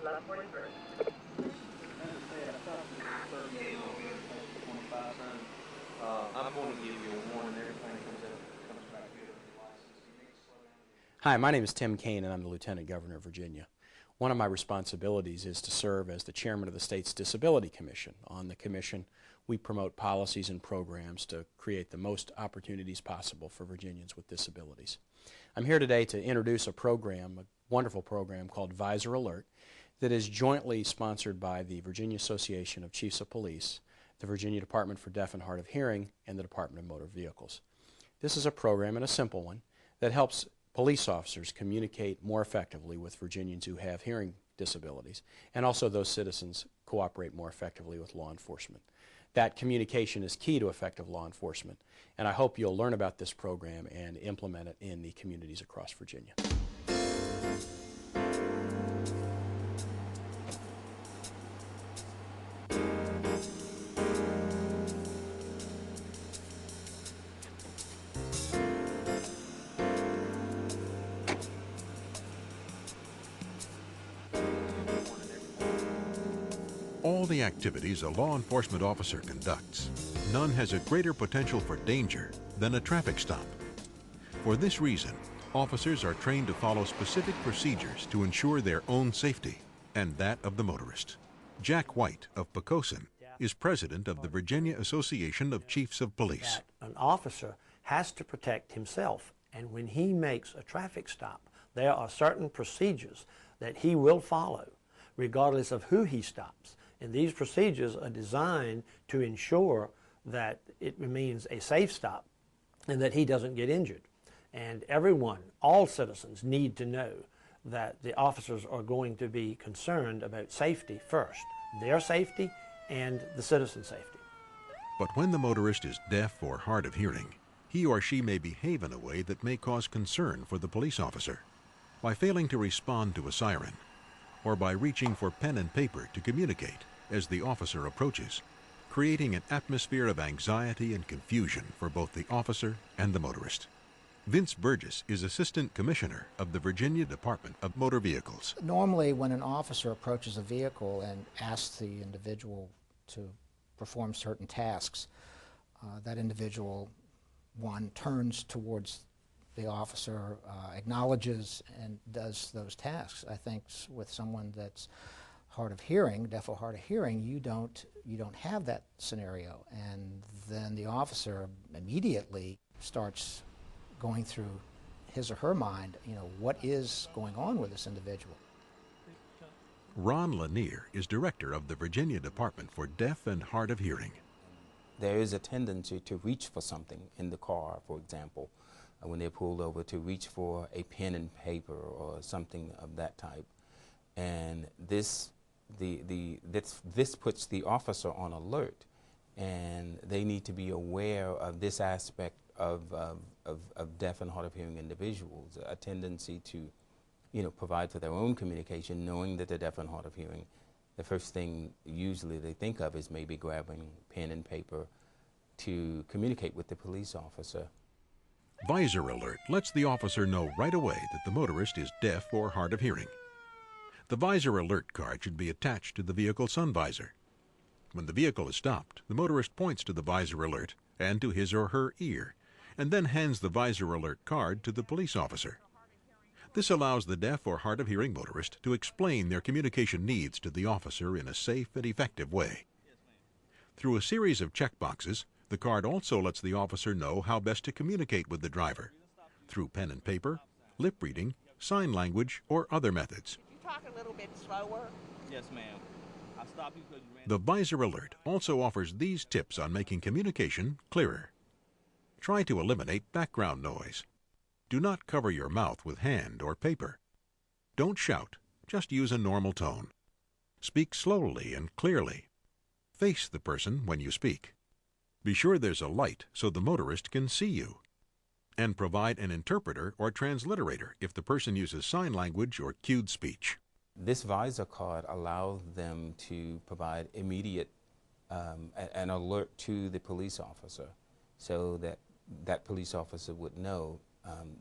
I'm going to give you a warning. Everything comes back good on your license. You need to slow down. Hi, my name is Tim Kaine, and I'm the Lieutenant Governor of Virginia. One of my responsibilities is to serve as the chairman of the state's Disability Commission. On the commission, we promote policies and programs to create the most opportunities possible for Virginians with disabilities. I'm here today to introduce a program, a wonderful program called Visor Alert, that is jointly sponsored by the Virginia Association of Chiefs of Police, the Virginia Department for Deaf and Hard of Hearing, and the Department of Motor Vehicles. This is a program, and a simple one, that helps police officers communicate more effectively with Virginians who have hearing disabilities, and also those citizens cooperate more effectively with law enforcement. That communication is key to effective law enforcement, and I hope you'll learn about this program and implement it in the communities across Virginia. All the activities a law enforcement officer conducts, none has a greater potential for danger than a traffic stop. For this reason, officers are trained to follow specific procedures to ensure their own safety and that of the motorist. Jack White of Poquoson is president of the Virginia Association of Chiefs of Police. An officer has to protect himself, and when he makes a traffic stop, there are certain procedures that he will follow, regardless of who he stops. And these procedures are designed to ensure that it remains a safe stop and that he doesn't get injured. And everyone, all citizens, need to know that the officers are going to be concerned about safety first, their safety and the citizen's safety. But when the motorist is deaf or hard of hearing, he or she may behave in a way that may cause concern for the police officer. By failing to respond to a siren, or by reaching for pen and paper to communicate as the officer approaches, creating an atmosphere of anxiety and confusion for both the officer and the motorist. Vince Burgess is Assistant Commissioner of the Virginia Department of Motor Vehicles. Normally, when an officer approaches a vehicle and asks the individual to perform certain tasks, that individual, one, turns towards the officer, acknowledges and does those tasks. I think with someone that's hard of hearing, deaf or hard of hearing, you don't have that scenario, and then the officer immediately starts going through his or her mind, what is going on with this individual. Ron Lanier is director of the Virginia Department for Deaf and Hard of Hearing. There is a tendency to reach for something in the car, for example, when they're pulled over, to reach for a pen and paper or something of that type. And this puts the officer on alert, and they need to be aware of this aspect of deaf and hard of hearing individuals, a tendency to provide for their own communication, knowing that they're deaf and hard of hearing. The first thing usually they think of is maybe grabbing pen and paper to communicate with the police officer. Visor Alert lets the officer know right away that the motorist is deaf or hard of hearing. The Visor Alert card should be attached to the vehicle sun visor. When the vehicle is stopped, the motorist points to the Visor Alert and to his or her ear, and then hands the Visor Alert card to the police officer. This allows the deaf or hard of hearing motorist to explain their communication needs to the officer in a safe and effective way. Through a series of checkboxes, the card also lets the officer know how best to communicate with the driver, through pen and paper, lip reading, sign language, or other methods. Talk a little bit slower. Yes, ma'am. I'll stop you because you ran. The Visor Alert also offers these tips on making communication clearer. Try to eliminate background noise. Do not cover your mouth with hand or paper. Don't shout, just use a normal tone. Speak slowly and clearly. Face the person when you speak. Be sure there's a light so the motorist can see you. And provide an interpreter or transliterator if the person uses sign language or cued speech. This Visor card allows them to provide immediate an alert to the police officer, so that that police officer would know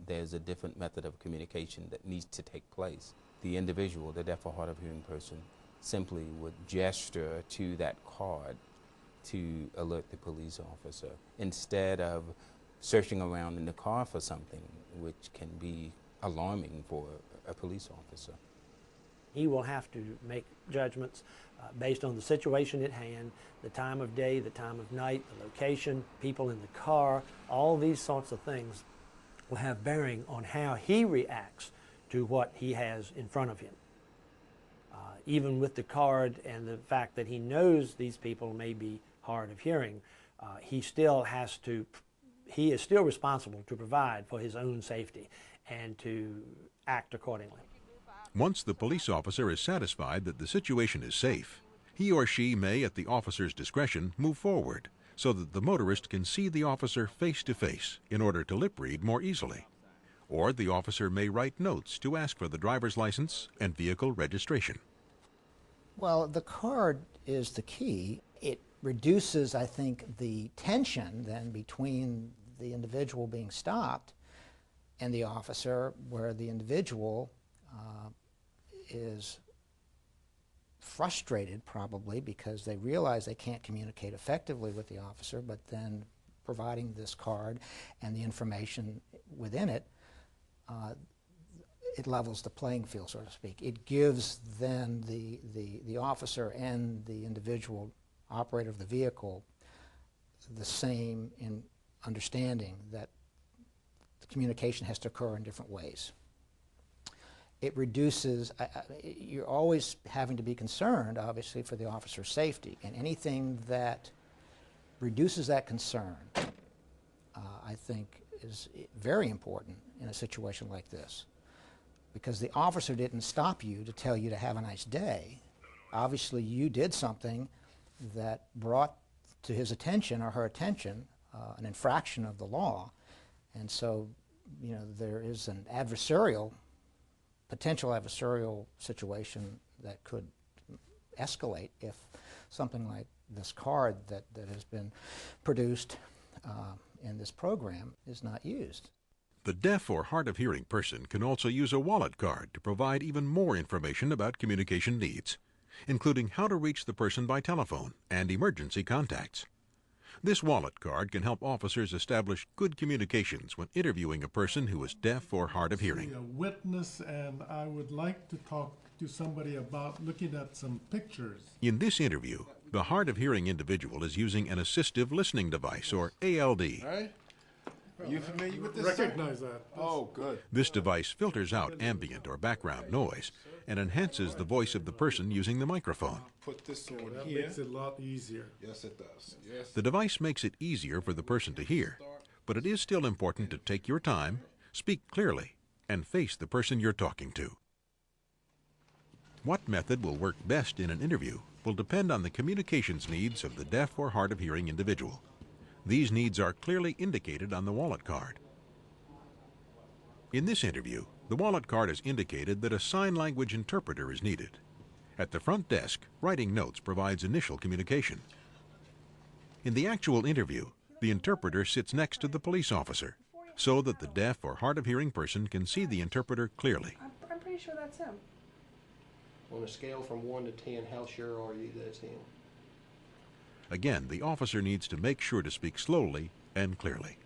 there's a different method of communication that needs to take place. the individual, the deaf or hard of hearing person, simply would gesture to that card to alert the police officer instead of searching around in the car for something, which can be alarming for a police officer. He will have to make judgments based on the situation at hand, the time of day, the time of night, the location, people in the car. All these sorts of things will have bearing on how he reacts to what he has in front of him. Even with the card and the fact that he knows these people may be hard of hearing, he is still responsible to provide for his own safety and to act accordingly. Once the police officer is satisfied that the situation is safe, he or she may, at the officer's discretion, move forward so that the motorist can see the officer face to face in order to lip read more easily. Or the officer may write notes to ask for the driver's license and vehicle registration. Well, the card is the key. It reduces, I think, the tension then between the individual being stopped and the officer, where the individual is frustrated probably because they realize they can't communicate effectively with the officer, but then providing this card and the information within it, it levels the playing field, so to speak. It gives then the officer and the individual operator of the vehicle the same in understanding that the communication has to occur in different ways. It reduces, you're always having to be concerned, obviously, for the officer's safety, and anything that reduces that concern, I think, is very important in a situation like this. Because the officer didn't stop you to tell you to have a nice day. Obviously, you did something that brought to his attention or her attention an infraction of the law. And so, you know, there is an potential adversarial situation that could escalate if something like this card that has been produced in this program is not used. The deaf or hard of hearing person can also use a wallet card to provide even more information about communication needs, including how to reach the person by telephone and emergency contacts. This wallet card can help officers establish good communications when interviewing a person who is deaf or hard of hearing. A witness, and I would like to talk to somebody about looking at some pictures. In this interview, the hard of hearing individual is using an assistive listening device, or ALD. Right? Are you familiar with this? Recognize that. Oh, good. This device filters out ambient or background noise and enhances the voice of the person using the microphone. Put this on That here. makes it a lot easier. Yes, it does. Yes. The device makes it easier for the person to hear, but it is still important to take your time, speak clearly, and face the person you're talking to. What method will work best in an interview will depend on the communications needs of the deaf or hard of hearing individual. These needs are clearly indicated on the wallet card. In this interview, the wallet card has indicated that a sign language interpreter is needed. At the front desk, writing notes provides initial communication. In the actual interview, the interpreter sits next to the police officer so that the deaf or hard of hearing person can see the interpreter clearly. I'm pretty sure that's him. On a scale from 1 to 10, how sure are you that's him? Again, the officer needs to make sure to speak slowly and clearly.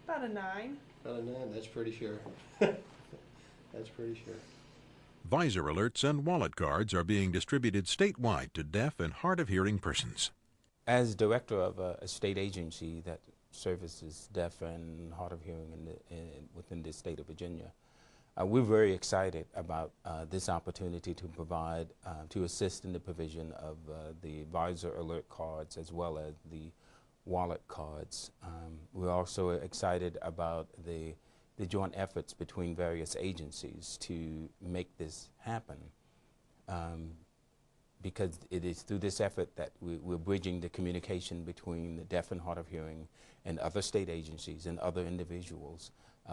About a 9. About a 9, that's pretty sure. That's pretty sure. Visor alerts and wallet cards are being distributed statewide to deaf and hard of hearing persons. As director of a state agency that services deaf and hard of hearing within the state of Virginia, we're very excited about this opportunity to provide, to assist in the provision of the Visor alert cards as well as the wallet cards. We're also excited about the joint efforts between various agencies to make this happen, because it is through this effort that we're bridging the communication between the deaf and hard of hearing and other state agencies and other individuals.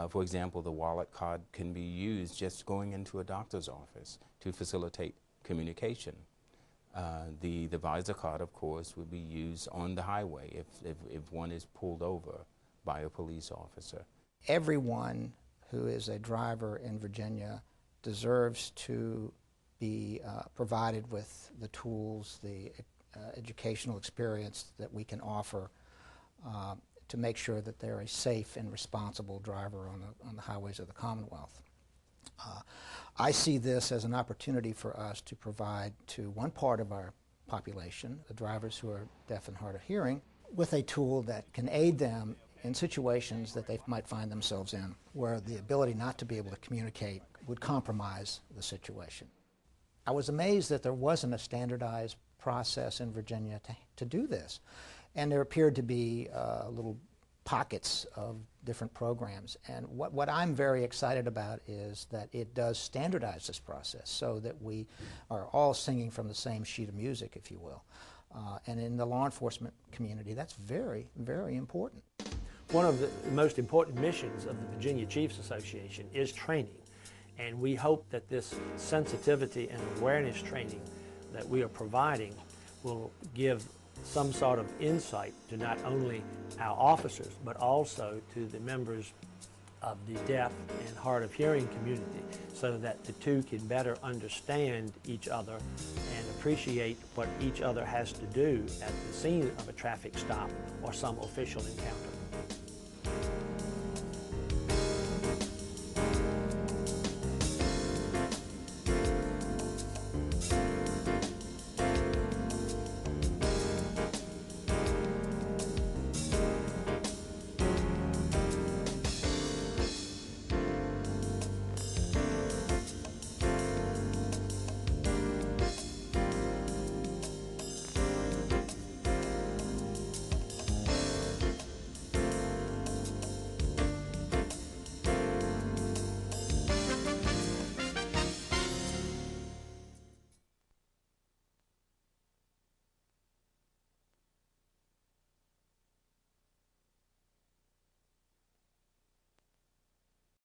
For example, the wallet card can be used just going into a doctor's office to facilitate communication. The Visor card, of course, would be used on the highway if one is pulled over by a police officer. Everyone who is a driver in Virginia deserves to be provided with the tools, the educational experience that we can offer to make sure that they're a safe and responsible driver on the highways of the Commonwealth. I see this as an opportunity for us to provide to one part of our population, the drivers who are deaf and hard of hearing, with a tool that can aid them in situations that they might find themselves in, where the ability not to be able to communicate would compromise the situation. I was amazed that there wasn't a standardized process in Virginia to do this. And there appeared to be little pockets of different programs. And what I'm very excited about is that it does standardize this process so that we are all singing from the same sheet of music, if you will. And in the law enforcement community, that's very, very important. One of the most important missions of the Virginia Chiefs Association is training. And we hope that this sensitivity and awareness training that we are providing will give some sort of insight to not only our officers, but also to the members of the deaf and hard of hearing community, so that the two can better understand each other and appreciate what each other has to do at the scene of a traffic stop or some official encounter.